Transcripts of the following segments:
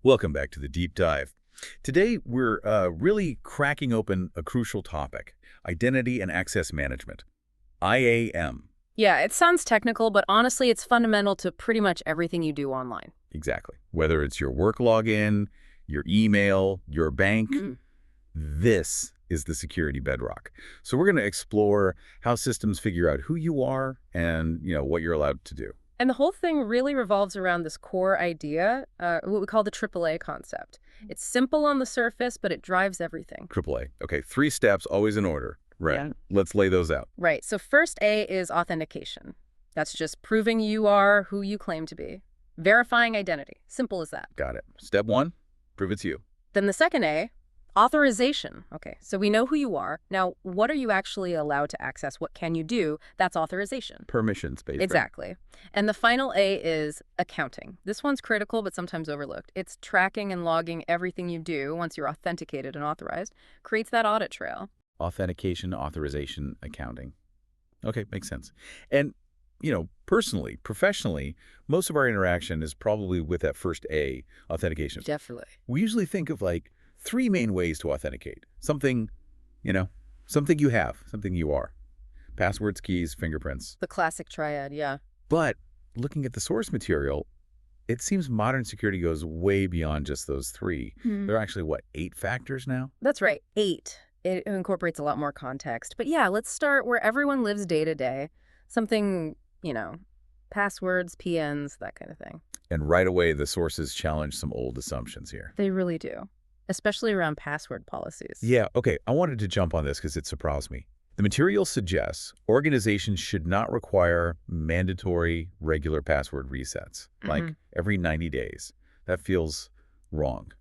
Welcome back to the deep dive. Today, we're really cracking open a crucial topic, identity and access management, IAM. Yeah, it sounds technical, but honestly, it's fundamental to pretty much everything you do online. Exactly. Whether it's your work login, your email, your bank, this is the security bedrock. So we're going to explore how systems figure out who you are and, what you're allowed to do. And the whole thing really revolves around this core idea, what we call the AAA concept. It's simple on the surface, but it drives everything. AAA. Okay, 3 steps, always in order. Right. Yeah. Let's lay those out. Right. So first A is authentication. That's just proving you are who you claim to be. Verifying identity. Simple as that. Got it. Step 1, prove it's you. Then the second A, authorization. Okay, so we know who you are. Now, what are you actually allowed to access? What can you do? That's authorization. Permissions, basically. Exactly. And the final A is accounting. This one's critical, but sometimes overlooked. It's tracking and logging everything you do once you're authenticated and authorized. Creates that audit trail. Authentication, authorization, accounting. Okay, makes sense. And, personally, professionally, most of our interaction is probably with that first A, authentication. Definitely. We usually think of 3 main ways to authenticate. Something you have, something you are. Passwords, keys, fingerprints. The classic triad, yeah. But looking at the source material, it seems modern security goes way beyond just those 3. There are actually, 8 factors now? That's right, 8. It incorporates a lot more context. But yeah, let's start where everyone lives day to day. Something, passwords, PNs, that kind of thing. And right away, the sources challenge some old assumptions here. They really do, especially around password policies. Yeah, okay, I wanted to jump on this because it surprised me. The material suggests organizations should not require mandatory regular password resets, like every 90 days. That feels wrong.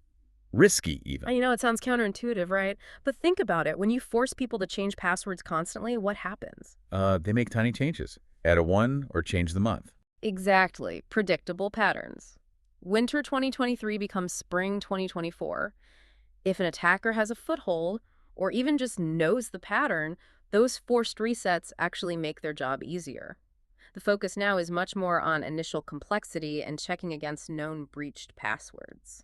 Risky, even. It sounds counterintuitive, right? But think about it. When you force people to change passwords constantly, what happens? They make tiny changes. Add a 1 or change the month. Exactly. Predictable patterns. Winter 2023 becomes spring 2024. If an attacker has a foothold, or even just knows the pattern, those forced resets actually make their job easier. The focus now is much more on initial complexity and checking against known breached passwords.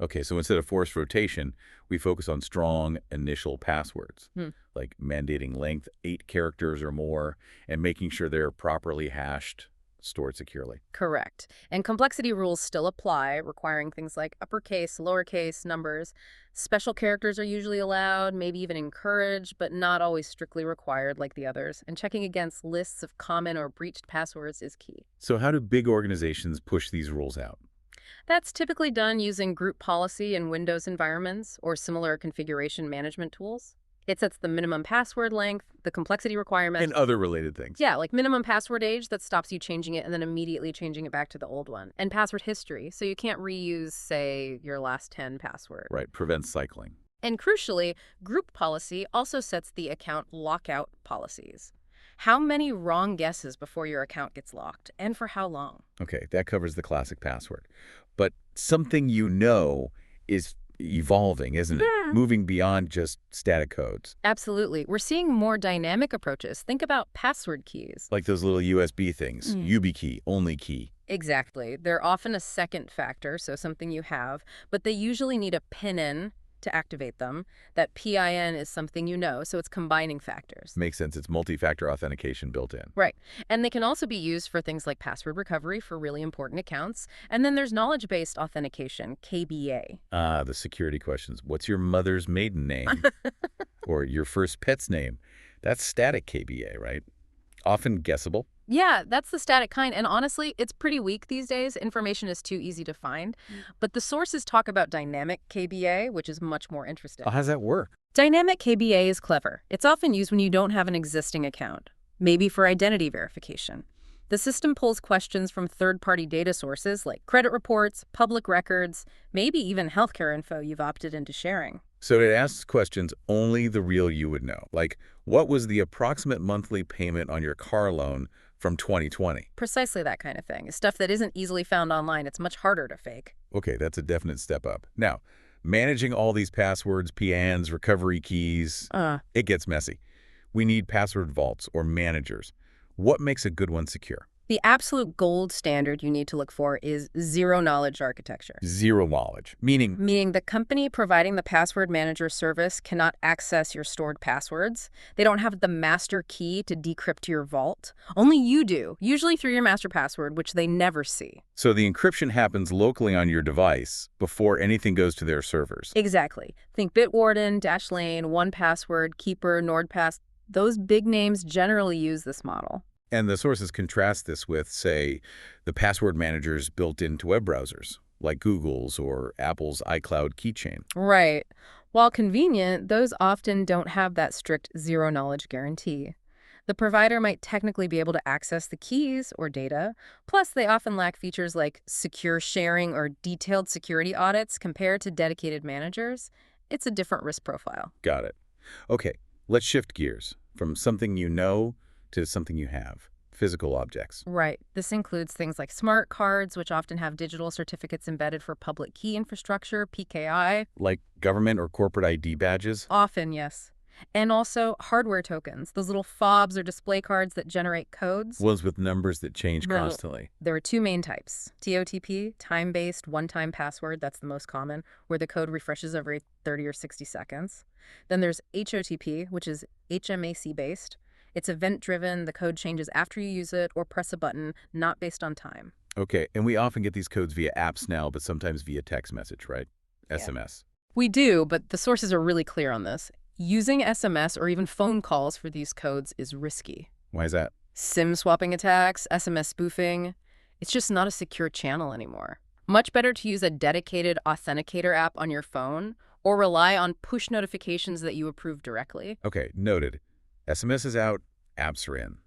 Okay, so instead of forced rotation, we focus on strong initial passwords, like mandating length 8 characters or more, and making sure they're properly hashed, stored securely. Correct. And complexity rules still apply, requiring things like uppercase, lowercase, numbers. Special characters are usually allowed, maybe even encouraged, but not always strictly required like the others. And checking against lists of common or breached passwords is key. So how do big organizations push these rules out? That's typically done using group policy in Windows environments or similar configuration management tools. It sets the minimum password length, the complexity requirement. And other related things. Yeah, like minimum password age that stops you changing it and then immediately changing it back to the old one. And password history, so you can't reuse, say, your last 10 password. Right, prevents cycling. And crucially, group policy also sets the account lockout policies. How many wrong guesses before your account gets locked, and for how long? Okay, that covers the classic password. But something is evolving, isn't it? Moving beyond just static codes. Absolutely. We're seeing more dynamic approaches. Think about password keys. Like those little USB things, YubiKey, only key. Exactly. They're often a second factor, so something you have, but they usually need a PIN-in to activate them. That PIN is something so it's combining factors. Makes sense. It's multi-factor authentication built in. Right. And they can also be used for things like password recovery for really important accounts. And then there's knowledge-based authentication, KBA. The security questions. What's your mother's maiden name? Or your first pet's name? That's static KBA, right? Often guessable. Yeah, that's the static kind. And honestly, it's pretty weak these days. Information is too easy to find. But the sources talk about dynamic KBA, which is much more interesting. How does that work? Dynamic KBA is clever. It's often used when you don't have an existing account, maybe for identity verification. The system pulls questions from third-party data sources like credit reports, public records, maybe even healthcare info you've opted into sharing. So it asks questions only the real you would know. Like, what was the approximate monthly payment on your car loan from 2020? Precisely that kind of thing. Stuff that isn't easily found online. It's much harder to fake. Okay, that's a definite step up. Now, managing all these passwords, PINs, recovery keys, it gets messy. We need password vaults or managers. What makes a good one secure? The absolute gold standard you need to look for is zero-knowledge architecture, Zero knowledge, meaning, meaning the company providing the password manager service cannot access your stored passwords. They don't have the master key to decrypt your vault. Only you do, usually through your master password, which they never see. so the encryption happens locally on your device before anything goes to their servers. Exactly. Think Bitwarden, Dashlane, 1Password, Keeper, NordPass. Those big names generally use this model. And the sources contrast this with, say, the password managers built into web browsers, like Google's or Apple's iCloud keychain. Right. While convenient, those often don't have that strict zero-knowledge guarantee. The provider might technically be able to access the keys or data, plus they often lack features like secure sharing or detailed security audits compared to dedicated managers. It's a different risk profile. Got it. Okay, let's shift gears from something you know to something you have, physical objects. Right. This includes things like smart cards, which often have digital certificates embedded for public key infrastructure, PKI. Like government or corporate ID badges? Often, yes. And also hardware tokens, those little fobs or display cards that generate codes. Ones with numbers that change No. constantly. There are two main types. TOTP, time-based one-time password, that's the most common, where the code refreshes every 30 or 60 seconds. Then there's HOTP, which is HMAC-based. It's event-driven, the code changes after you use it or press a button, not based on time. Okay, and we often get these codes via apps now, but sometimes via text message, right? Yeah. SMS. We do, but the sources are really clear on this. Using SMS or even phone calls for these codes is risky. Why is that? SIM swapping attacks, SMS spoofing, it's just not a secure channel anymore. Much better to use a dedicated authenticator app on your phone or rely on push notifications that you approve directly. Okay, noted. SMS is out, apps are in.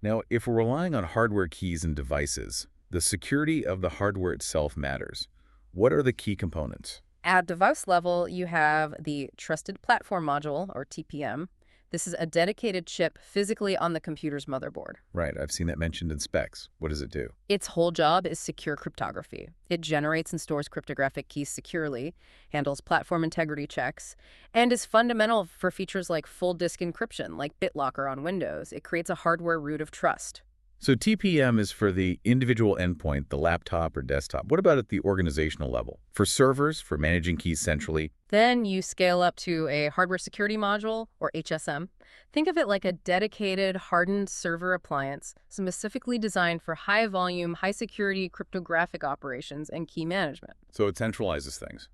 Now, if we're relying on hardware keys and devices, the security of the hardware itself matters. What are the key components? At device level, you have the Trusted Platform Module, or TPM. This is a dedicated chip physically on the computer's motherboard. Right, I've seen that mentioned in specs. What does it do? Its whole job is secure cryptography. It generates and stores cryptographic keys securely, handles platform integrity checks, and is fundamental for features like full disk encryption, like BitLocker on Windows. It creates a hardware root of trust. So TPM is for the individual endpoint, the laptop or desktop. What about at the organizational level? For servers, for managing keys centrally? Then you scale up to a hardware security module, or HSM. Think of it like a dedicated, hardened server appliance specifically designed for high-volume, high-security cryptographic operations and key management. So it centralizes things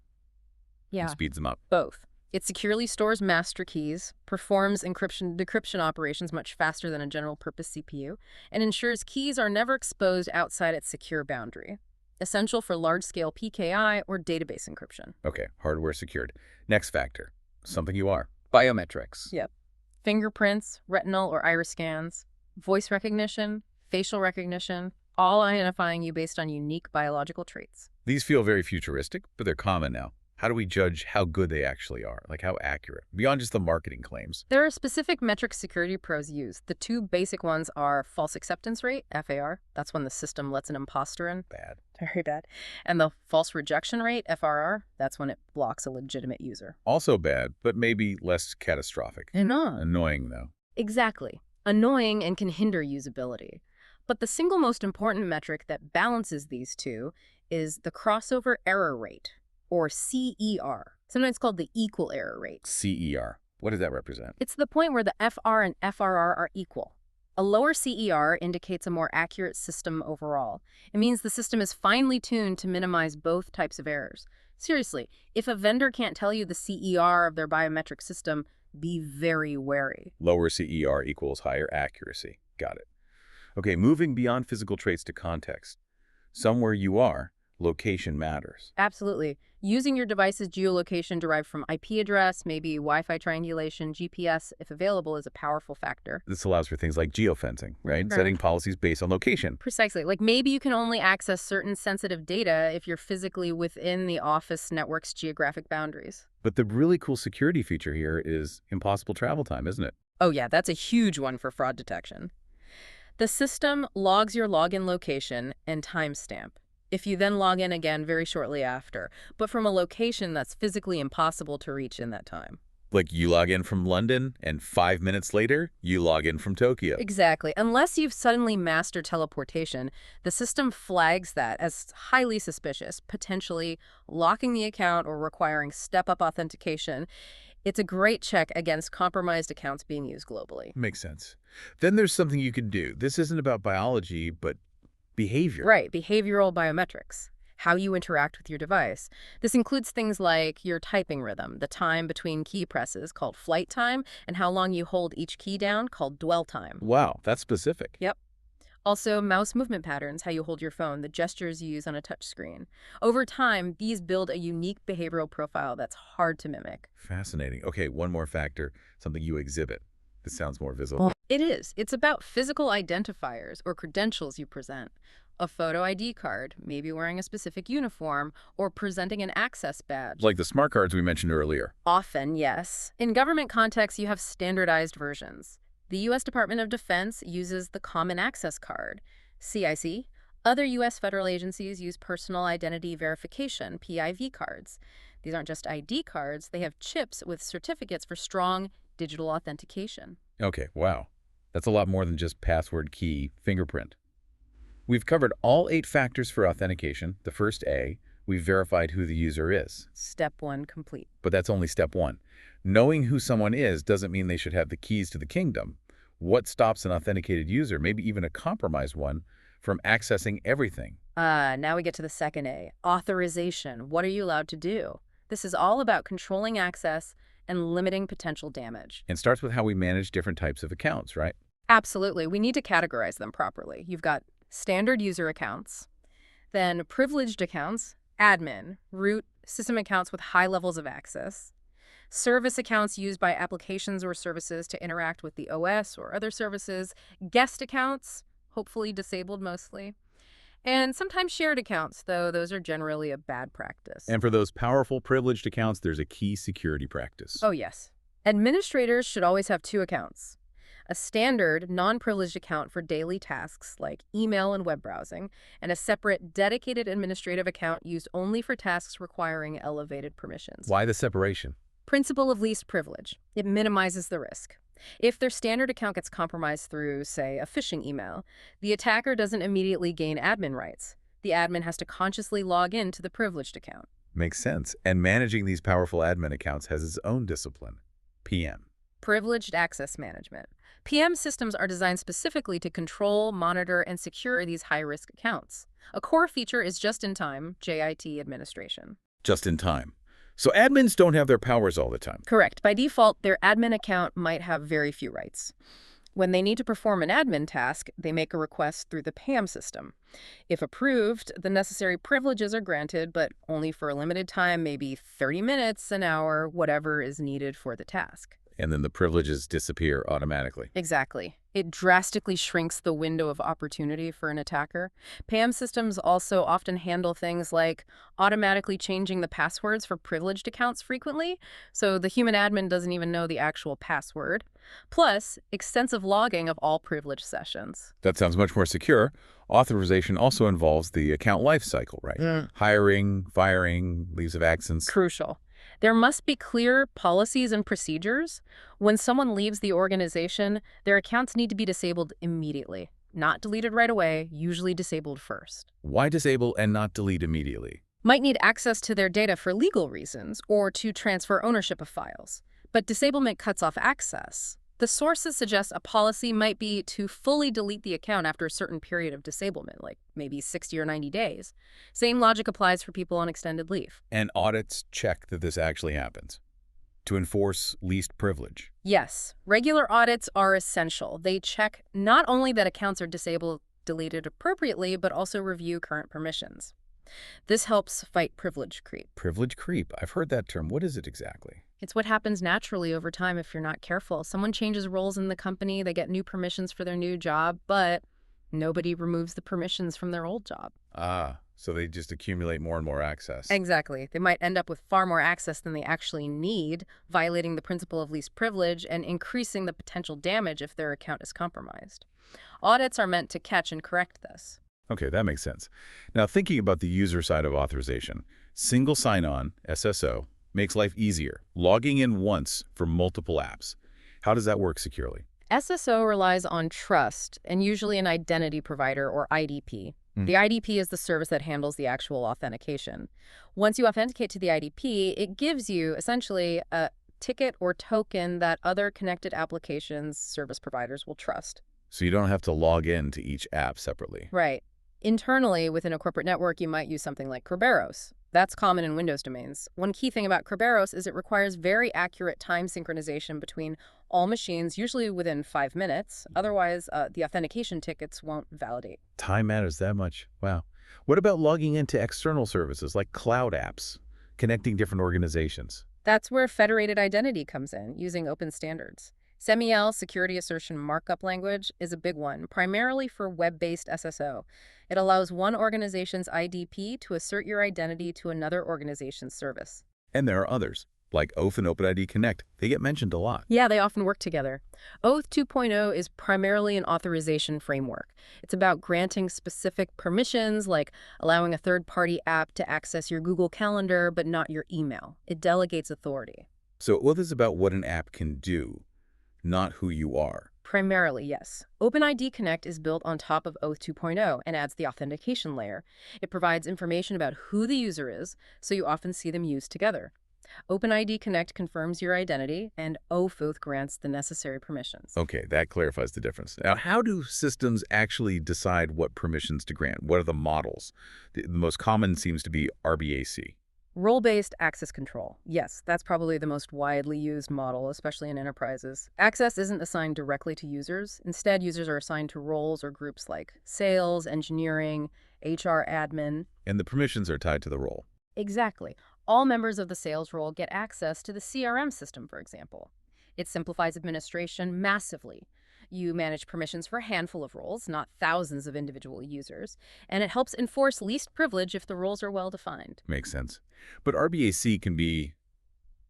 and Yeah, speeds them up. both. It securely stores master keys, performs decryption operations much faster than a general-purpose CPU, and ensures keys are never exposed outside its secure boundary. Essential for large-scale PKI or database encryption. Okay, hardware secured. Next factor, something you are. Biometrics. Yep. Fingerprints, retinal or iris scans, voice recognition, facial recognition, all identifying you based on unique biological traits. These feel very futuristic, but they're common now. How do we judge how good they actually are? Like how accurate? Beyond just the marketing claims. There are specific metrics security pros use. The two basic ones are false acceptance rate, FAR. That's when the system lets an imposter in. Bad. Very bad. And the false rejection rate, FRR. That's when it blocks a legitimate user. Also bad, but maybe less catastrophic. Annoying, though. Exactly. Annoying and can hinder usability. But the single most important metric that balances these two is the crossover error rate, or CER, sometimes called the equal error rate. CER. What does that represent? It's the point where the FR and FRR are equal. A lower CER indicates a more accurate system overall. It means the system is finely tuned to minimize both types of errors. Seriously, if a vendor can't tell you the CER of their biometric system, be very wary. Lower CER equals higher accuracy. Got it. Okay, moving beyond physical traits to context. Somewhere you are, location matters. Absolutely. Using your device's geolocation derived from IP address, maybe Wi-Fi triangulation, GPS, if available, is a powerful factor. This allows for things like geofencing, right? Right. Setting policies based on location. Precisely. Like maybe you can only access certain sensitive data if you're physically within the office network's geographic boundaries. But the really cool security feature here is impossible travel time, isn't it? Oh yeah, that's a huge one for fraud detection. The system logs your login location and timestamp, if you then log in again very shortly after, but from a location that's physically impossible to reach in that time. Like you log in from London, and 5 minutes later, you log in from Tokyo. Exactly. Unless you've suddenly mastered teleportation, the system flags that as highly suspicious, potentially locking the account or requiring step-up authentication. It's a great check against compromised accounts being used globally. Makes sense. Then there's something you can do. This isn't about biology, but behavior. Right, behavioral biometrics, how you interact with your device. This includes things like your typing rhythm, the time between key presses called flight time, and how long you hold each key down called dwell time. Wow, that's specific. Yep. Also, mouse movement patterns, how you hold your phone, the gestures you use on a touchscreen. Over time, these build a unique behavioral profile that's hard to mimic. Fascinating. Okay, one more factor, something you exhibit. This sounds more visible. Well, it is. It's about physical identifiers or credentials you present. A photo ID card, maybe wearing a specific uniform, or presenting an access badge. Like the smart cards we mentioned earlier. Often, yes. In government contexts, you have standardized versions. The U.S. Department of Defense uses the Common Access Card, CIC. Other U.S. federal agencies use Personal Identity Verification, PIV cards. These aren't just ID cards, they have chips with certificates for strong digital authentication. Okay, wow. That's a lot more than just password, key, fingerprint. We've covered all 8 factors for authentication. The first A, we've verified who the user is. Step 1 complete. But that's only step 1. Knowing who someone is doesn't mean they should have the keys to the kingdom. What stops an authenticated user, maybe even a compromised one, from accessing everything? Now we get to the second A, authorization. What are you allowed to do? This is all about controlling access and limiting potential damage. And starts with how we manage different types of accounts, right? Absolutely. We need to categorize them properly. You've got standard user accounts, then privileged accounts, admin, root, system accounts with high levels of access, service accounts used by applications or services to interact with the OS or other services, guest accounts, hopefully disabled mostly, and sometimes shared accounts, though those are generally a bad practice. And for those powerful privileged accounts, there's a key security practice. Oh, yes. Administrators should always have 2 accounts. A standard, non-privileged account for daily tasks like email and web browsing, and a separate, dedicated administrative account used only for tasks requiring elevated permissions. Why the separation? Principle of least privilege. It minimizes the risk. If their standard account gets compromised through, say, a phishing email, the attacker doesn't immediately gain admin rights. The admin has to consciously log in to the privileged account. Makes sense. And managing these powerful admin accounts has its own discipline, PM. Privileged access management. PM systems are designed specifically to control, monitor, and secure these high-risk accounts. A core feature is just-in-time JIT administration. Just in time. So admins don't have their powers all the time. Correct. By default, their admin account might have very few rights. When they need to perform an admin task, they make a request through the PAM system. If approved, the necessary privileges are granted, but only for a limited time, maybe 30 minutes, an hour, whatever is needed for the task. And then the privileges disappear automatically. Exactly. It drastically shrinks the window of opportunity for an attacker. PAM systems also often handle things like automatically changing the passwords for privileged accounts frequently, so the human admin doesn't even know the actual password. Plus, extensive logging of all privileged sessions. That sounds much more secure. Authorization also involves the account lifecycle, right? Hiring, firing, leaves of absence. Crucial. There must be clear policies and procedures. When someone leaves the organization, their accounts need to be disabled immediately. Not deleted right away, usually disabled first. Why disable and not delete immediately? Might need access to their data for legal reasons or to transfer ownership of files. But disablement cuts off access. The sources suggest a policy might be to fully delete the account after a certain period of disablement, like maybe 60 or 90 days. Same logic applies for people on extended leave. And audits check that this actually happens to enforce least privilege. Yes, regular audits are essential. They check not only that accounts are deleted appropriately, but also review current permissions. This helps fight privilege creep. Privilege creep. I've heard that term. What is it exactly? It's what happens naturally over time if you're not careful. Someone changes roles in the company, they get new permissions for their new job, but nobody removes the permissions from their old job. So they just accumulate more and more access. Exactly. They might end up with far more access than they actually need, violating the principle of least privilege and increasing the potential damage if their account is compromised. Audits are meant to catch and correct this. Okay, that makes sense. Now, thinking about the user side of authorization, single sign-on, SSO, Makes life easier. Logging in once for multiple apps. How does that work securely? SSO relies on trust and usually an identity provider or IDP. Hmm. The IDP is the service that handles the actual authentication. Once you authenticate to the IDP, it gives you essentially a ticket or token that other connected applications service providers will trust. So you don't have to log in to each app separately. Right. Internally, within a corporate network, you might use something like Kerberos. That's common in Windows domains. One key thing about Kerberos is it requires very accurate time synchronization between all machines, usually within 5 minutes. Otherwise, the authentication tickets won't validate. Time matters that much. Wow. What about logging into external services like cloud apps, connecting different organizations? That's where federated identity comes in, using open standards. SEMIL, security assertion markup language, is a big one, primarily for web-based SSO. It allows one organization's IDP to assert your identity to another organization's service. And there are others, like Oath and OpenID Connect. They get mentioned a lot. Yeah, they often work together. Oath 2.0 is primarily an authorization framework. It's about granting specific permissions, like allowing a third-party app to access your Google Calendar, but not your email. It delegates authority. So Oath is about what an app can do, not who you are. Primarily, yes. OpenID Connect is built on top of Oath 2.0 and adds the authentication layer. It provides information about who the user is, so you often see them used together. OpenID Connect confirms your identity, and OAuth grants the necessary permissions. Okay, that clarifies the difference. Now, how do systems actually decide what permissions to grant? What are the models? The most common seems to be RBAC. Role-based access control. Yes, that's probably the most widely used model, especially in enterprises. Access isn't assigned directly to users. Instead, users are assigned to roles or groups like sales, engineering, HR admin. And the permissions are tied to the role. Exactly. All members of the sales role get access to the CRM system, for example. It simplifies administration massively. You manage permissions for a handful of roles, not thousands of individual users, and it helps enforce least privilege if the roles are well defined. Makes sense. But RBAC can be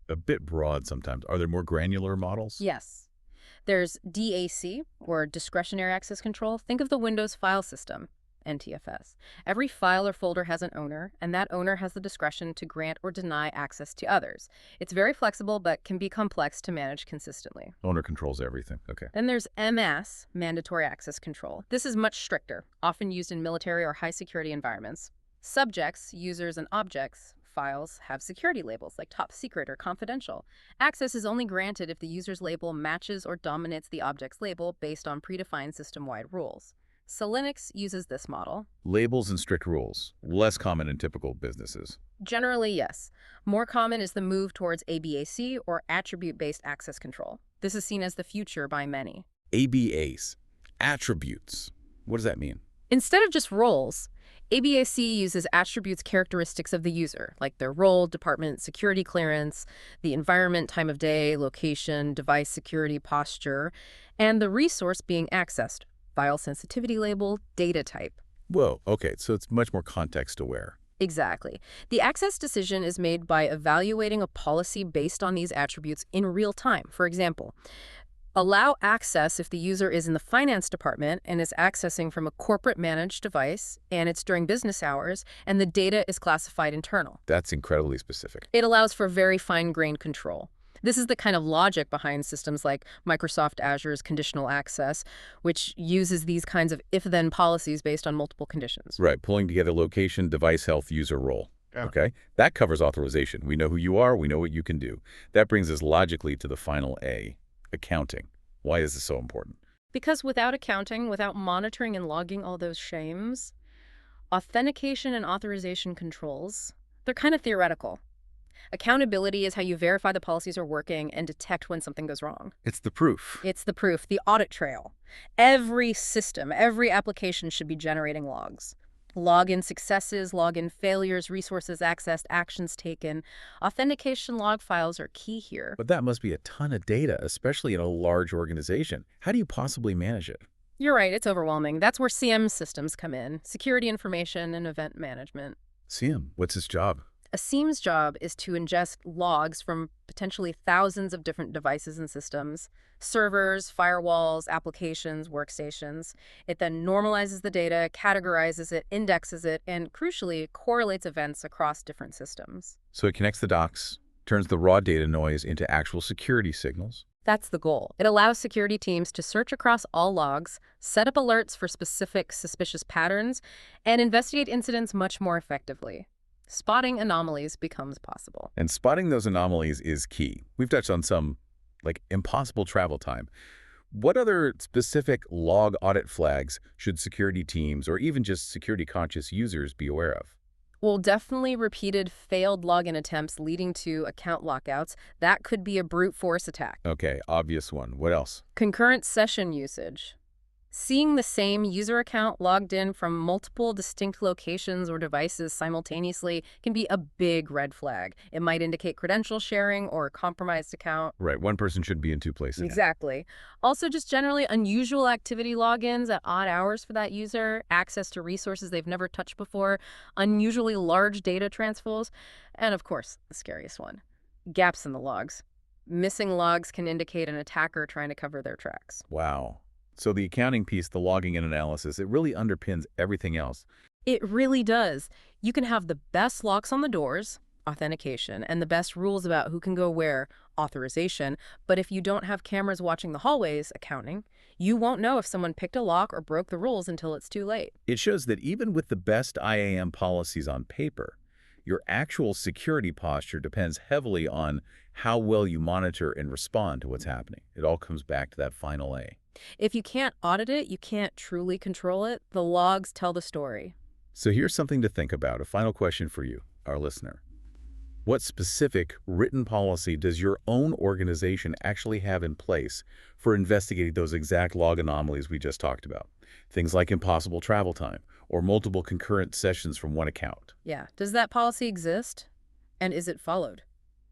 a bit broad sometimes. Are there more granular models? Yes. There's DAC, or Discretionary Access Control. Think of the Windows file system, NTFS. Every file or folder has an owner, and that owner has the discretion to grant or deny access to others. It's very flexible, but can be complex to manage consistently. Owner controls everything. Okay. Then there's MS, Mandatory Access Control. This is much stricter, often used in military or high-security environments. Subjects, users, and objects, files, have security labels like top secret or confidential. Access is only granted if the user's label matches or dominates the object's label based on predefined system-wide rules. So Linux uses this model. Labels and strict rules. Less common in typical businesses. Generally, yes. More common is the move towards ABAC, or attribute-based access control. This is seen as the future by many. ABAs. Attributes. What does that mean? Instead of just roles, ABAC uses attributes characteristics of the user, like their role, department, security clearance, the environment, time of day, location, device security posture, and the resource being accessed. File sensitivity label, data type. Whoa, okay, so it's much more context aware. Exactly. The access decision is made by evaluating a policy based on these attributes in real time. For example, allow access if the user is in the finance department and is accessing from a corporate managed device, and it's during business hours, and the data is classified internal. That's incredibly specific. It allows for very fine-grained control. This is the kind of logic behind systems like Microsoft Azure's conditional access, which uses these kinds of if-then policies based on multiple conditions. Right, pulling together location, device health, user role. Yeah. Okay, that covers authorization. We know who you are, we know what you can do. That brings us logically to the final A, accounting. Why is this so important? Because without accounting, without monitoring and logging all those shames, authentication and authorization controls, they're kind of theoretical. Accountability is how you verify the policies are working and detect when something goes wrong. It's the proof. It's the proof, the audit trail. Every system, every application should be generating logs. Login successes, login failures, resources accessed, actions taken. Authentication log files are key here. But that must be a ton of data, especially in a large organization. How do you possibly manage it? You're right, it's overwhelming. That's where CM systems come in, security information and event management. CM, what's his job? A SIEM's job is to ingest logs from potentially thousands of different devices and systems, servers, firewalls, applications, workstations. It then normalizes the data, categorizes it, indexes it, and crucially, correlates events across different systems. So it connects the dots, Turns the raw data noise into actual security signals. That's the goal. It allows security teams to search across all logs, set up alerts for specific suspicious patterns, and investigate incidents much more effectively. Spotting anomalies becomes possible. And spotting those anomalies is key. We've touched on some, like impossible travel time. What other specific log audit flags should security teams or even just security-conscious users be aware of? Well, definitely repeated failed login attempts leading to account lockouts. That could be a brute force attack. Okay, obvious one. What else? Concurrent session usage. Seeing the same user account logged in from multiple distinct locations or devices simultaneously can be a big red flag. It might indicate credential sharing or a compromised account. Right, one person should be in two places. Exactly. Also, just generally unusual activity logins at odd hours for that user, access to resources they've never touched before, unusually large data transfers, and of course, the scariest one, gaps in the logs. Missing logs can indicate an attacker trying to cover their tracks. Wow. So the accounting piece, the logging and analysis, it really underpins everything else. It really does. You can have the best locks on the doors, authentication, and the best rules about who can go where, authorization, but if you don't have cameras watching the hallways, accounting, you won't know if someone picked a lock or broke the rules until it's too late. It shows that even with the best IAM policies on paper, your actual security posture depends heavily on how well you monitor and respond to what's happening. It all comes back to that final A. If you can't audit it, you can't truly control it. The logs tell the story. So here's something to think about. A final question for you, our listener. What specific written policy does your own organization actually have in place for investigating those exact log anomalies we just talked about? Things like impossible travel time or multiple concurrent sessions from one account. Yeah. Does that policy exist? And is it followed?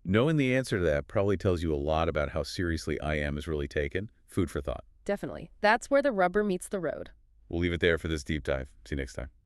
Knowing the answer to that probably tells you a lot about how seriously IAM is really taken. Food for thought. Definitely. That's where the rubber meets the road. We'll leave it there for this deep dive. See you next time.